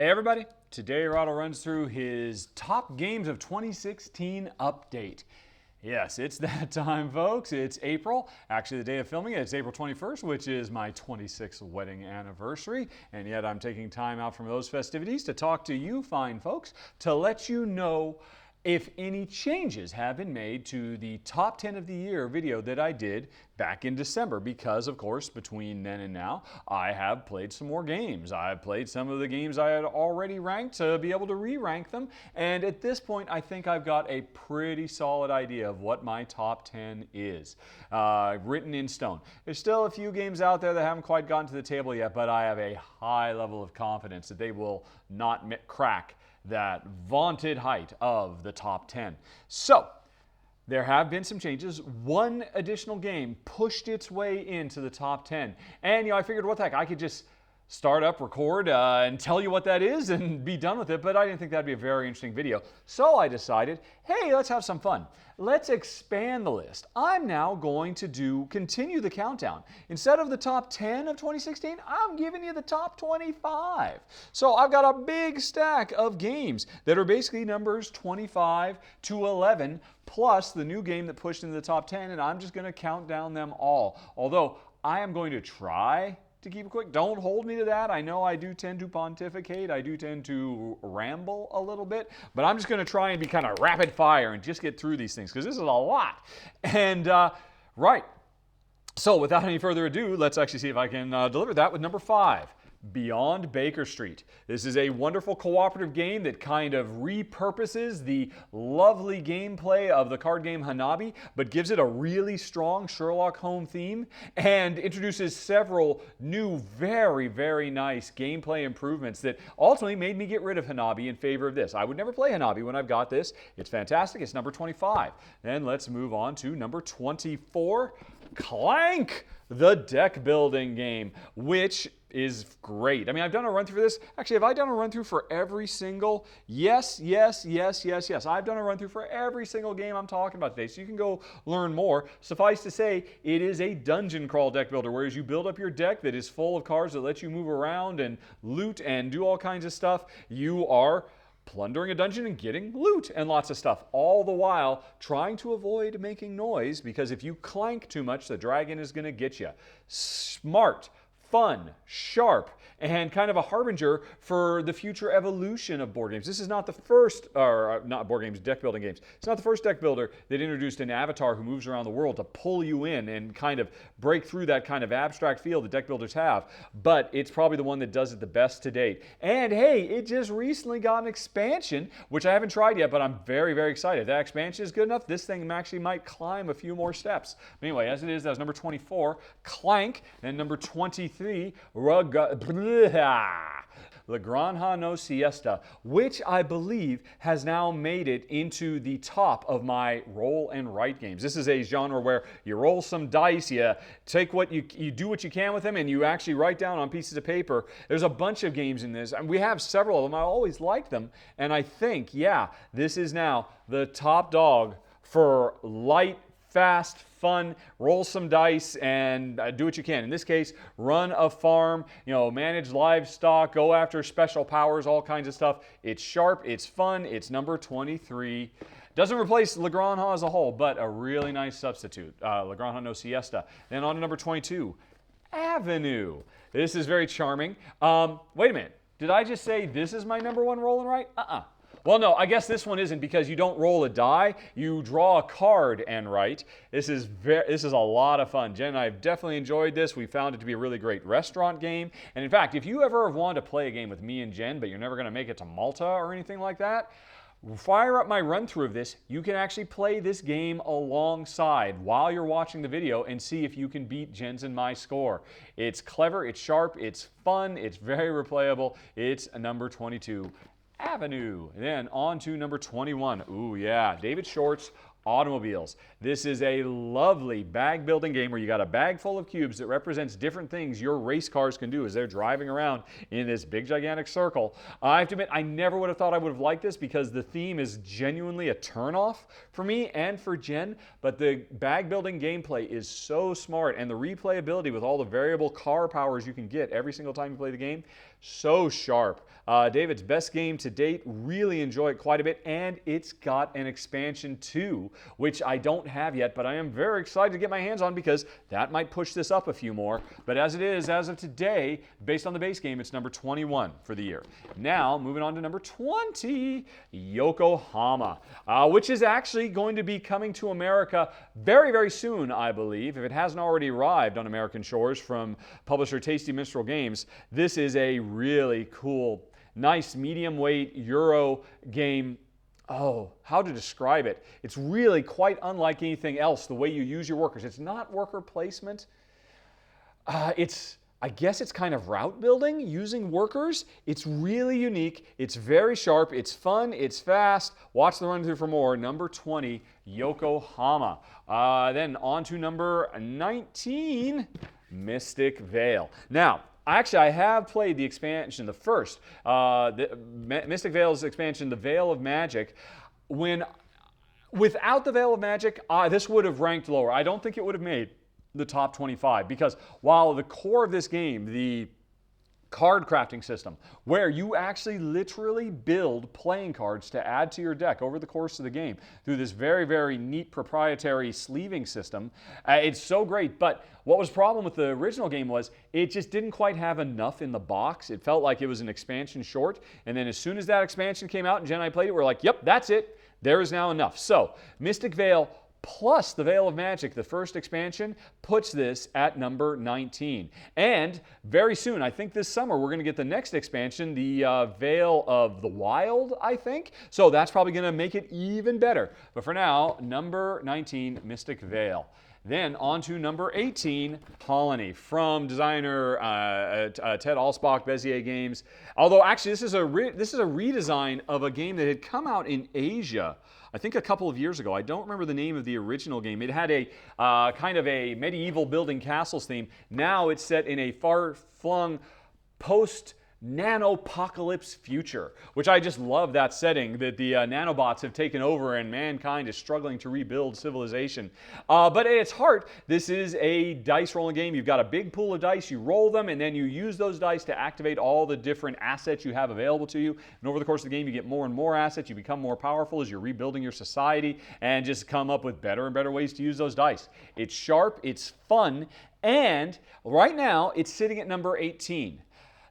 Hey everybody, today Rahdo runs through his top games of 2016 update. Yes, it's that time, folks. It's April. Actually, the day of filming it, it's April 21st, which is my 26th wedding anniversary. And yet I'm taking time out from those festivities to talk to you fine folks to let you know if any changes have been made to the top 10 of the year video that I did back in December, because of course between then and now I have played some more games. I've played some of the games I had already ranked to be able to re-rank them, and at this point I think I've got a pretty solid idea of what my top 10 is, written in stone. There's still a few games out there that haven't quite gotten to the table yet, but I have a high level of confidence that they will not crack that vaunted height of the top 10. So, there have been some changes. One additional game pushed its way into the top 10. And I figured, what the heck, I could just start up, record, and tell you what that is and be done with it, but I didn't think that'd be a very interesting video. So I decided, hey, let's have some fun. Let's expand the list. I'm now going to continue the countdown. Instead of the top 10 of 2016, I'm giving you the top 25. So I've got a big stack of games that are basically numbers 25 to 11, plus the new game that pushed into the top 10, and I'm just gonna count down them all. Although I am going to try to keep it quick. Don't hold me to that. I know I do tend to pontificate. I do tend to ramble a little bit, but I'm just going to try and be kind of rapid fire and just get through these things because this is a lot. And right. So without any further ado, let's actually see if I can deliver that with number 5. Beyond Baker Street. This is a wonderful cooperative game that kind of repurposes the lovely gameplay of the card game Hanabi, but gives it a really strong Sherlock Holmes theme and introduces several new, very, very nice gameplay improvements that ultimately made me get rid of Hanabi in favor of this. I would never play Hanabi when I've got this. It's fantastic. It's number 25. Then let's move on to number 24, Clank, the deck building game, which is great. I mean, I've done a run through for this. Actually, have I done a run through for every single? Yes. I've done a run through for every single game I'm talking about today, so you can go learn more. Suffice to say, it is a dungeon crawl deck builder, whereas you build up your deck that is full of cards that let you move around and loot and do all kinds of stuff. You are plundering a dungeon and getting loot and lots of stuff, all the while trying to avoid making noise, because if you clank too much, the dragon is going to get you. Smart, fun, sharp, and kind of a harbinger for the future evolution of board games. This is not the first, or not board games, deck building games. It's not the first deck builder that introduced an avatar who moves around the world to pull you in and kind of break through that kind of abstract feel that deck builders have, but it's probably the one that does it the best to date. And hey, it just recently got an expansion, which I haven't tried yet, but I'm very, very excited. If that expansion is good enough, this thing actually might climb a few more steps. But anyway, as it is, that was number 24, Clank, and number 23, Granja no Siesta, which I believe has now made it into the top of my roll and write games. This is a genre where you roll some dice, you take what you do what you can with them, and you actually write down on pieces of paper. There's a bunch of games in this, and we have several of them. I always liked them, and I think, yeah, this is now the top dog for light, fast, fun, roll some dice, and do what you can. In this case, run a farm, manage livestock, go after special powers, all kinds of stuff. It's sharp, it's fun, it's number 23. Doesn't replace La Granja as a whole, but a really nice substitute. La Granja no Siesta. Then on to number 22, Avenue. This is very charming. Wait a minute. Did I just say this is my number 1 roll and write? Well, no, I guess this one isn't, because you don't roll a die. You draw a card and write. This is a lot of fun. Jen and I have definitely enjoyed this. We found it to be a really great restaurant game. And in fact, if you ever have wanted to play a game with me and Jen, but you're never going to make it to Malta or anything like that, fire up my run-through of this. You can actually play this game alongside while you're watching the video and see if you can beat Jen's and my score. It's clever, it's sharp, it's fun, it's very replayable. It's number 22. Avenue. Then on to number 21. Ooh, yeah, David Schwartz, Automobiles. This is a lovely bag building game where you got a bag full of cubes that represents different things your race cars can do as they're driving around in this big gigantic circle. I have to admit, I never would have thought I would have liked this because the theme is genuinely a turnoff for me and for Jen, but the bag building gameplay is so smart, and the replayability with all the variable car powers you can get every single time you play the game, So sharp. David's best game to date. Really enjoy it quite a bit, and it's got an expansion too, which I don't have yet, but I am very excited to get my hands on because that might push this up a few more. But as it is, as of today, based on the base game, it's number 21 for the year. Now, moving on to number 20, Yokohama, which is actually going to be coming to America very, very soon, I believe. If it hasn't already arrived on American shores from publisher Tasty Minstrel Games, this is a really cool, nice medium weight Euro game. Oh, how to describe it? It's really quite unlike anything else, the way you use your workers. It's not worker placement. I guess it's kind of route building using workers. It's really unique. It's very sharp. It's fun. It's fast. Watch the run through for more. Number 20, Yokohama. Then on to number 19, Mystic Vale. Now, actually, I have played the expansion, the first, Mystic Vale's expansion, the Veil of Magic. Without the Veil of Magic, this would have ranked lower. I don't think it would have made the top 25 because while the core of this game, the card crafting system, where you actually literally build playing cards to add to your deck over the course of the game through this very, very neat proprietary sleeving system. It's so great, but what was the problem with the original game was it just didn't quite have enough in the box. It felt like it was an expansion short, and then as soon as that expansion came out and Jen and I played it, we're like, yep, that's it. There is now enough. So, Mystic Vale plus the Veil of Magic, the first expansion, puts this at number 19. And very soon, I think this summer, we're going to get the next expansion, the Veil of the Wild, I think. So that's probably going to make it even better. But for now, number 19, Mystic Vale. Then on to number 18, Colony, from designer Ted Alspach, Bezier Games. Although actually this is a redesign of a game that had come out in Asia, I think a couple of years ago. I don't remember the name of the original game. It had a kind of a medieval building castles theme. Now it's set in a far-flung post-nanopocalypse future, which I just love that setting, that the nanobots have taken over and mankind is struggling to rebuild civilization. But at its heart, this is a dice rolling game. You've got a big pool of dice, you roll them, and then you use those dice to activate all the different assets you have available to you. And over the course of the game, you get more and more assets. You become more powerful as you're rebuilding your society and just come up with better and better ways to use those dice. It's sharp, it's fun, and right now, it's sitting at number 18.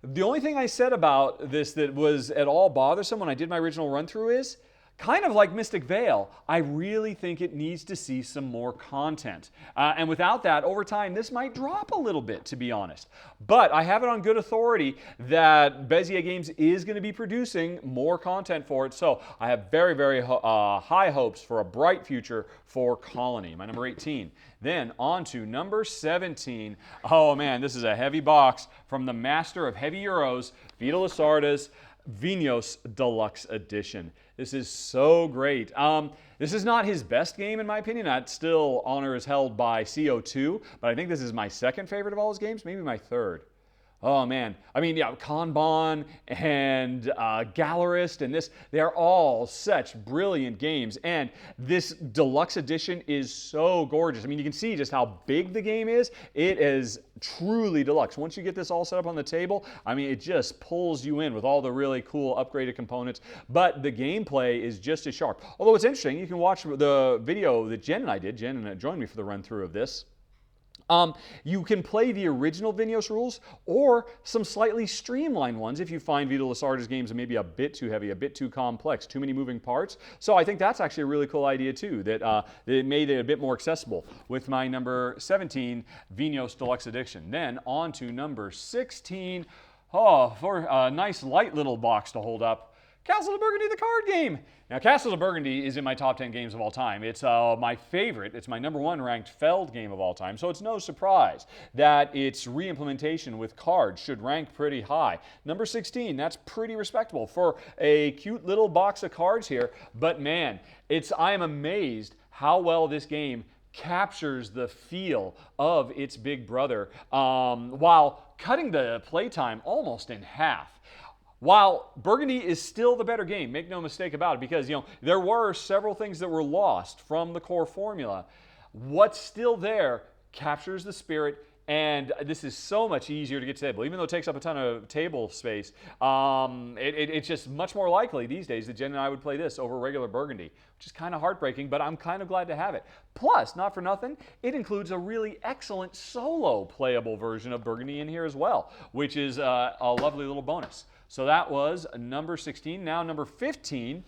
The only thing I said about this that was at all bothersome when I did my original run-through is, kind of like Mystic Vale, I really think it needs to see some more content. And without that, over time, this might drop a little bit, to be honest. But I have it on good authority that Bezier Games is going to be producing more content for it. So I have very, very high hopes for a bright future for Colony, my number 18. Then on to number 17. Oh man, this is a heavy box from the master of heavy Euros, Vito Losarda's Vinhos Deluxe Edition. This is so great. This is not his best game, in my opinion. That still honor is held by CO2, but I think this is my second favorite of all his games, maybe my third. Oh man, I mean, yeah, Kanban and Gallerist and this, they're all such brilliant games. And this deluxe edition is so gorgeous. I mean, you can see just how big the game is. It is truly deluxe. Once you get this all set up on the table, I mean, it just pulls you in with all the really cool upgraded components. But the gameplay is just as sharp. Although it's interesting, you can watch the video that Jen and I did. Jen joined me for the run through of this. You can play the original Vinhos rules or some slightly streamlined ones if you find Vito Losarda's games maybe a bit too heavy, a bit too complex, too many moving parts. So I think that's actually a really cool idea too, that it made it a bit more accessible with my number 17 Vinhos Deluxe Edition. Then on to number 16. Oh, for a nice light little box to hold up. Castles of Burgundy, the card game. Now, Castles of Burgundy is in my top 10 games of all time. It's my favorite. It's my number 1 ranked Feld game of all time. So it's no surprise that its re-implementation with cards should rank pretty high. Number 16, that's pretty respectable for a cute little box of cards here. But man, I am amazed how well this game captures the feel of its big brother while cutting the playtime almost in half. While Burgundy is still the better game, make no mistake about it, because there were several things that were lost from the core formula. What's still there captures the spirit And this is so much easier to get to the table. Even though it takes up a ton of table space, it's just much more likely these days that Jen and I would play this over regular Burgundy, which is kind of heartbreaking, but I'm kind of glad to have it. Plus, not for nothing, it includes a really excellent solo playable version of Burgundy in here as well, which is a lovely little bonus. So that was number 16. Now number 15.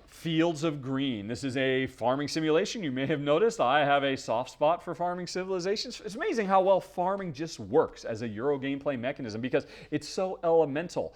Fields of Green. This is a farming simulation. You may have noticed I have a soft spot for farming civilizations. It's amazing how well farming just works as a Euro gameplay mechanism because it's so elemental.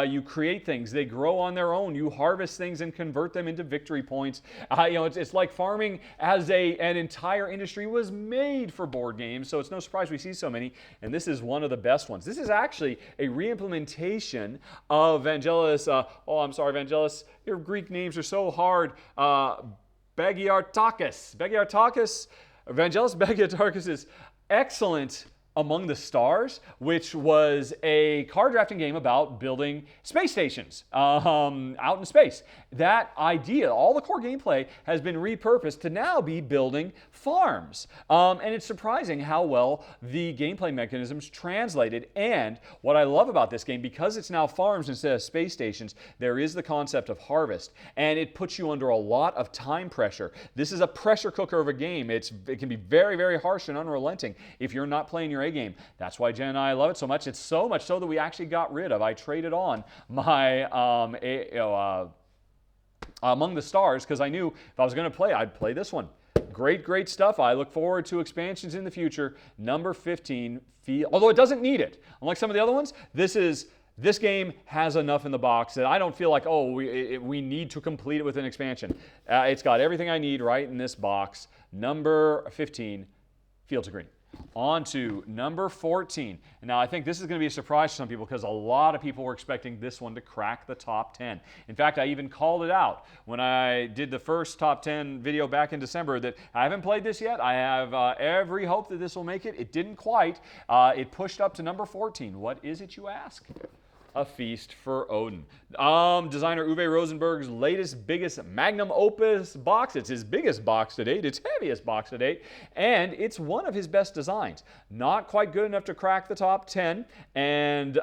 You create things, they grow on their own. You harvest things and convert them into victory points. It's like farming as an entire industry was made for board games, so it's no surprise we see so many, and this is one of the best ones. This is actually a reimplementation of Vangelis. Vangelis, your Greek names are so hard. Bagiartakis. Vangelis Bagiartakis is excellent Among the Stars, which was a card drafting game about building space stations out in space. That idea, all the core gameplay, has been repurposed to now be building farms. And it's surprising how well the gameplay mechanisms translated. And what I love about this game, because it's now farms instead of space stations, there is the concept of harvest. And it puts you under a lot of time pressure. This is a pressure cooker of a game. It can be very, very harsh and unrelenting if you're not playing your A game. That's why Jen and I love it so much. It's so much so that we actually got rid of. I traded on my Among the Stars because I knew if I was going to play, I'd play this one. Great, great stuff. I look forward to expansions in the future. Number 15, although it doesn't need it. Unlike some of the other ones, this game has enough in the box that I don't feel like, we need to complete it with an expansion. It's got everything I need right in this box. Number 15, Fields of Green. On to number 14. Now, I think this is going to be a surprise to some people because a lot of people were expecting this one to crack the top 10. In fact, I even called it out when I did the first top 10 video back in December that I haven't played this yet. I have every hope that this will make it. It didn't quite. It pushed up to number 14. What is it, you ask? A Feast for Odin. Designer Uwe Rosenberg's latest, biggest magnum opus box. It's his biggest box to date, its heaviest box to date, and it's one of his best designs. Not quite good enough to crack the top 10, and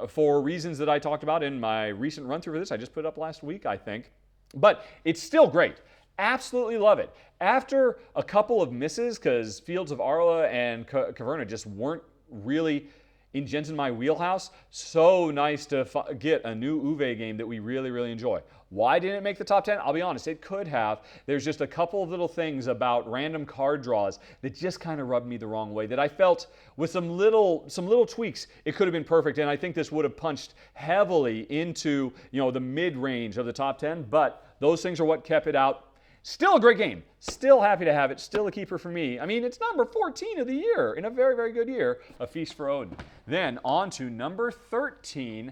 for reasons that I talked about in my recent run-through of this, I just put it up last week, I think. But it's still great. Absolutely love it. After a couple of misses, because Fields of Arla and Caverna just weren't really in Jen's and my wheelhouse, so nice to get a new Uwe game that we really, really enjoy. Why didn't it make the top 10? I'll be honest, it could have. There's just a couple of little things about random card draws that just kind of rubbed me the wrong way, that I felt with some little tweaks, it could have been perfect, and I think this would have punched heavily into the mid-range of the top 10, but those things are what kept it out. Still a great game. Still happy to have it. Still a keeper for me. I mean, it's number 14 of the year in a very, very good year. A Feast for Odin. Then on to number 13,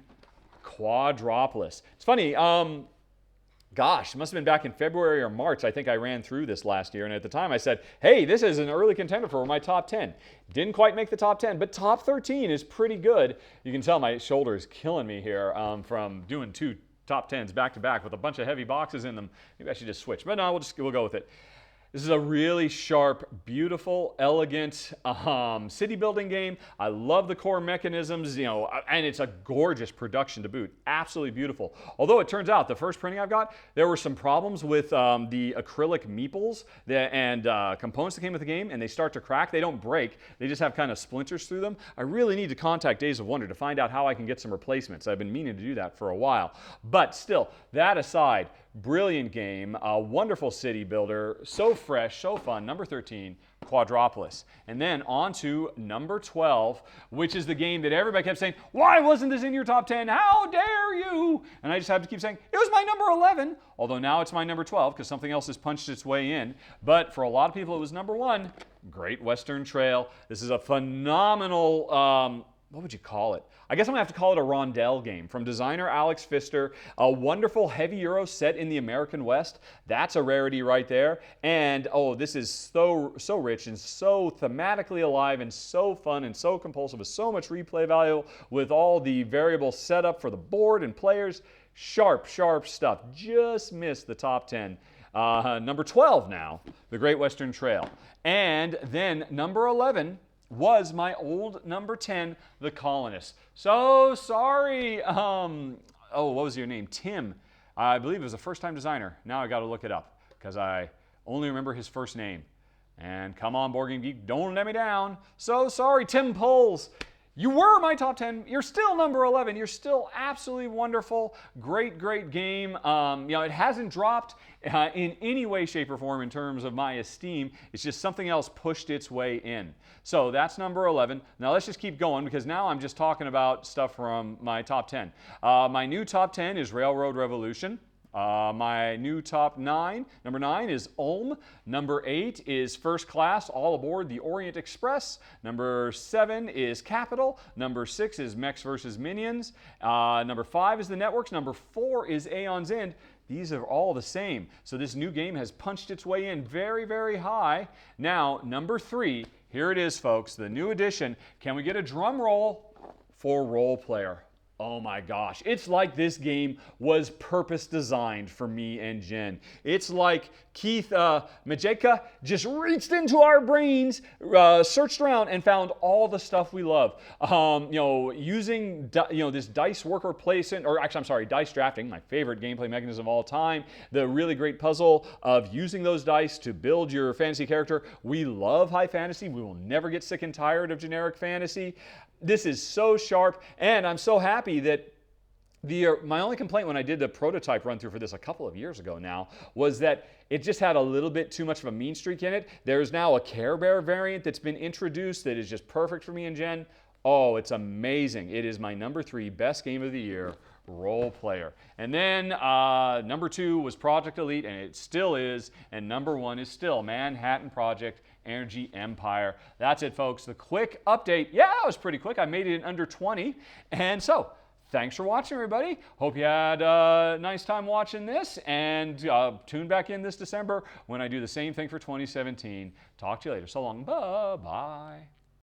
Quadropolis. It's funny. Gosh, it must have been back in February or March. I think I ran through this last year. And at the time I said, hey, this is an early contender for my top 10. Didn't quite make the top 10, but top 13 is pretty good. You can tell my shoulder is killing me here from doing two top 10s back to back with a bunch of heavy boxes in them. Maybe I should just switch, but no, we'll go with it. This is a really sharp, beautiful, elegant city building game. I love the core mechanisms, and it's a gorgeous production to boot. Absolutely beautiful. Although it turns out the first printing I've got, there were some problems with the acrylic meeples and components that came with the game, and they start to crack. They don't break. They just have kind of splinters through them. I really need to contact Days of Wonder to find out how I can get some replacements. I've been meaning to do that for a while. But still, that aside, brilliant game, a wonderful city builder, so fresh, so fun. Number 13, Quadropolis. And then on to number 12, which is the game that everybody kept saying, why wasn't this in your top 10? How dare you? And I just have to keep saying, it was my number 11, although now it's my number 12 because something else has punched its way in. But for a lot of people, it was number 1, Great Western Trail. This is a phenomenal, what would you call it? I guess I'm going to have to call it a rondelle game. From designer Alex Pfister, a wonderful heavy Euro set in the American West. That's a rarity right there. And, this is so rich and so thematically alive and so fun and so compulsive with so much replay value with all the variable setup for the board and players. Sharp, sharp stuff. Just missed the top 10. Number 12 now, The Great Western Trail. And then number 11, was my old number 10, the Colonists. So sorry. What was your name? Tim. I believe it was a first-time designer. Now I got to look it up because I only remember his first name. And come on, Board Game Geek, don't let me down. So sorry, Tim Pulls. You were my top 10. You're still number 11. You're still absolutely wonderful. Great, great game. It hasn't dropped in any way, shape, or form in terms of my esteem. It's just something else pushed its way in. So that's number 11. Now let's just keep going because now I'm just talking about stuff from my top 10. My new top 10 is Railroad Revolution. My new top 9, number 9 is Ulm. Number 8 is First Class, All Aboard the Orient Express. Number 7 is Capital. Number 6 is Mechs versus Minions. Number 5 is The Networks. Number 4 is Aeon's End. These are all the same. So this new game has punched its way in very, very high. Now, number 3, here it is, folks, the new edition. Can we get a drum roll for Role Player? Oh my gosh, it's like this game was purpose designed for me and Jen. It's like Keith Majeka just reached into our brains, searched around, and found all the stuff we love. Using this dice worker placement, or actually, I'm sorry, dice drafting, my favorite gameplay mechanism of all time. The really great puzzle of using those dice to build your fantasy character. We love high fantasy. We will never get sick and tired of generic fantasy. This is so sharp, and I'm so happy that my only complaint when I did the prototype run through for this a couple of years ago now was that it just had a little bit too much of a mean streak in it. There's now a Care Bear variant that's been introduced that is just perfect for me and Jen. Oh, it's amazing. It is my number 3 best game of the year, Role Player. And then number 2 was Project Elite, and it still is. And number 1 is still Manhattan Project Energy Empire. That's it, folks. The quick update. Yeah, it was pretty quick. I made it in under 20. And so, thanks for watching, everybody. Hope you had a nice time watching this. And tune back in this December when I do the same thing for 2017. Talk to you later. So long. Bye-bye.